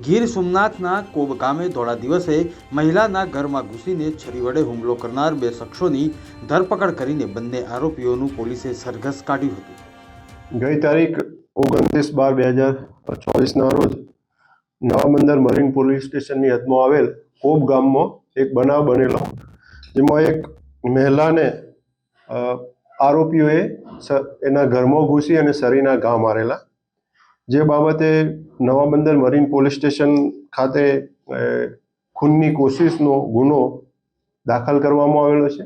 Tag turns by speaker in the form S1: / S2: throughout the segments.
S1: Gir સોમનાથના cob ગામે ધોળા દિવસે મહિલાના ઘરમાં ઘૂસીને છરી વડે હુમલો કરનાર બે શખ્સોની ધરપકડ કરીને બંને આરોપીઓનું પોલીસે સરઘસ કાઢ્યું હતું।
S2: ગઈ તારીખ 29/12/2024ના રોજ નવાબંદર મરીન પોલીસ સ્ટેશનની હદમાં આવેલ કોબ ગામમાં એક બનાવ બનેલો, જેમાં એક મહિલાને આરોપીઓએ એના ઘરમાં ઘૂસી અને છરીના ઘા મારેલા। જે બાબતે નવાબંદર મરીન પોલીસ સ્ટેશન ખાતે ખૂનની કોશિશનો ગુનો દાખલ કરવામાં આવેલો છે।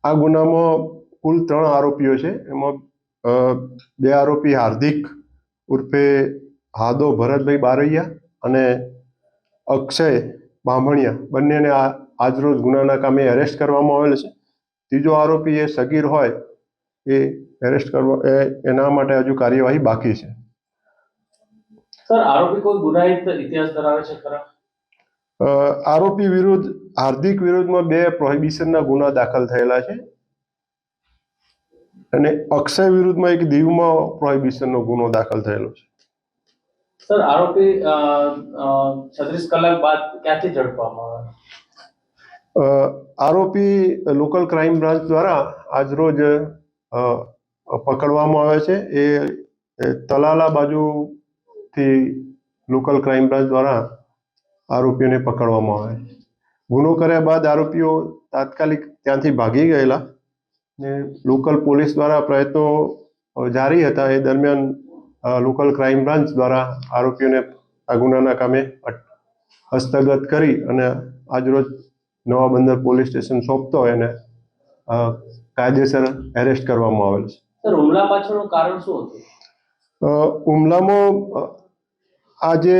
S2: આ ગુનામાં કુલ 3 આરોપીઓ છે। એમાં 2 આરોપી હાર્દિક ઉર્ફે હાદો ભરતભાઈ બારૈયા અને અક્ષય બામણિયા બંનેને આજરોજ ગુનાના કામે એરેસ્ટ કરવામાં આવેલ છે। ત્રીજો આરોપી એ સગીર હોય એ એરેસ્ટ કરવા એના માટે હજુ કાર્યવાહી બાકી છે।
S3: સર, આરોપી કોઈ ગુનાહિત ઇતિહાસ ધરાવે છે ખરા?
S2: આરોપી વિરુદ્ધ હાર્દિક વિરુદ્ધમાં 2 પ્રોહિબિશનના ગુના દાખલ થયેલા છે અને અક્ષય વિરુદ્ધમાં એક દીવમાં પ્રોહિબિશનનો ગુનો દાખલ થયેલો છે।
S3: સર, આરોપી 36 કલાક બાદ ક્યાંથી ઝડપવામાં આવ્યા?
S2: આરોપી લોકલ ક્રાઇમ બ્રાન્ચ દ્વારા આજરોજ પકડવામાં આવે છે। એ તલાલા બાજુથી લોકલ ક્રાઇમ બ્રાન્ચ દ્વારા આરોપીઓને પકડવામાં આવે છે। ગુનો કર્યા બાદ આરોપીઓ તાત્કાલિક ત્યાંથી ભાગી ગયેલા ને લોકલ પોલીસ દ્વારા પ્રયત્નો જારી હતા। એ દરમિયાન લોકલ ક્રાઇમ બ્રાન્ચ દ્વારા આરોપીઓને આ ગુનાના કામે હસ્તગત કરી અને આજરોજ નવાબંદર પોલીસ સ્ટેશન સોંપતો એને કાયદેસર એરેસ્ટ કરવામાં આવેલ છે।
S3: સર, હુમલા પાછળનું કારણ શું હતું?
S2: હુમલામાં આ જે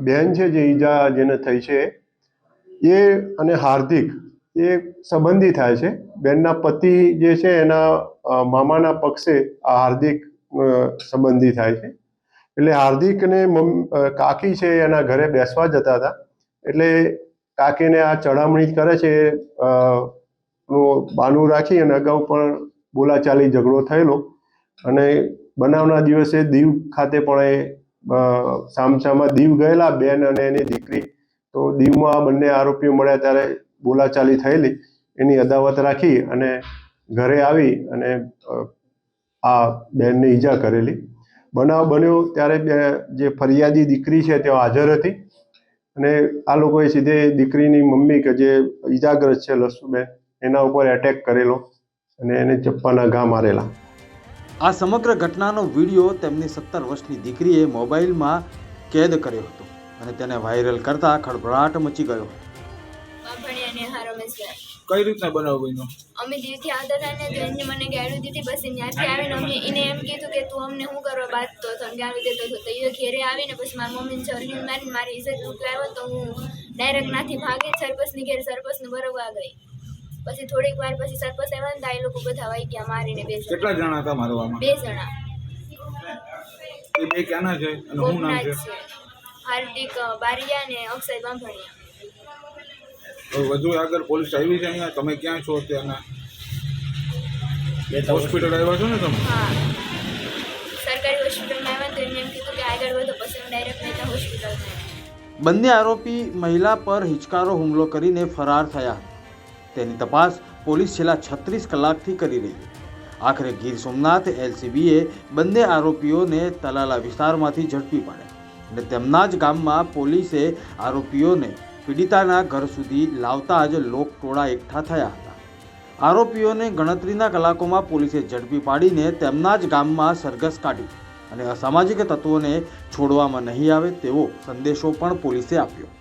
S2: બેન છે, જે ઈજા જેને થઈ છે, એ અને હાર્દિક એ સંબંધી થાય છે। બેનના પતિ જે છે એના મામાના પક્ષે આ હાર્દિક સંબંધી થાય છે। એટલે હાર્દિકને કાકી છે એના ઘરે બેસવા જતા હતા, એટલે કાકીને આ ચડામણી કરે છે બાનું રાખી અને અગાઉ પણ બોલાચાલી ઝઘડો થયેલો અને બનાવના દિવસે દીવ ખાતે પણ એ સામસામા દીવ ગયેલા બેન અને એની દીકરી। તો દીવમાં બંને આરોપીઓ મળ્યા ત્યારે બોલાચાલી થયેલી, એની અદાવત રાખી અને ઘરે આવી અને આ બેનને ઈજા કરેલી। બનાવ બન્યો ત્યારે જે ફરિયાદી દીકરી છે તે હાજર હતી અને આ લોકોએ સીધે દીકરીની મમ્મી કે જે ઈજાગ્રસ્ત છે લસુબેન, એના ઉપર એટેક કરેલો અને એને ચપ્પાના ઘા મારેલા।
S1: આ સમગ્ર ઘટનાનો વિડીયો તેમની 17 વર્ષની દીકરીએ મોબાઈલમાં કેદ કર્યો હતો અને તેને વાયરલ કરતા ખળભળાટ મચી ગયો હતો।
S4: કઈ રીતના બનાવ બન્યો?
S5: અમે દીવથી આવતા હતા ને તો એને મને ગાળું દીધી, બસ ત્યાંથી આવીને અમે એને એમ કીધું કે તું અમને શું કરવા બાંધતો હતો ને ગાળું દેતો હતો। તો એ ઘેરે આવીને પછી મારી મમ્મીને ચરગીને મારીને મારી ઇજ્જત લૂંટાવ્યો તો હું ડાયરેક્ટ નાથી ભાગી સરપંચની ઘેર સરપંચને બરોબર ગઈ। પછી થોડીક વાર પછી સરપંચ આવ્યા ને તો એ લોકો બધા વાઈ ગયા મારીને 2 જણા।
S4: કેટલા જણા હતા મારવામાં?
S5: 2 જણા।
S4: એ બે ક્યાંના છે અને શું નામ છે?
S5: હાર્દિક બારિયા ને અક્ષય બાંભણિયા।
S4: વધુ આગળ પોલીસ આવી છે અહીંયા? તમે ક્યાં છો અત્યારના? હોસ્પિટલ આવ્યા છો ને તમે?
S5: હા, સરકારી હોસ્પિટલમાં આવ્યા તો એમને એમ કીધું કે આગળ વધો, પછી હું ડાયરેક્ટ મહેતા હોસ્પિટલમાં।
S1: બંને આરોપી મહિલા પર હિચકારો હુમલો કરીને ફરાર થયા હતા। તેની તપાસ પોલીસ છેલ્લા 36 કલાકથી કરી રહી છે। આખરે ગીર સોમનાથ એલસીબીએ બંને આરોપીઓને તલાલા વિસ્તારમાંથી ઝડપી પાડ્યા અને તેમના જ ગામમાં પોલીસે આરોપીઓને પીડિતાના ઘર સુધી લાવતા જ લોકટોળા એકઠા થયા હતા। આરોપીઓને ગણતરીના કલાકોમાં પોલીસે ઝડપી પાડીને તેમના જ ગામમાં સરઘસ કાઢી અને અસામાજિક તત્વોને છોડવામાં નહીં આવે તેવો સંદેશો પણ પોલીસે આપ્યો।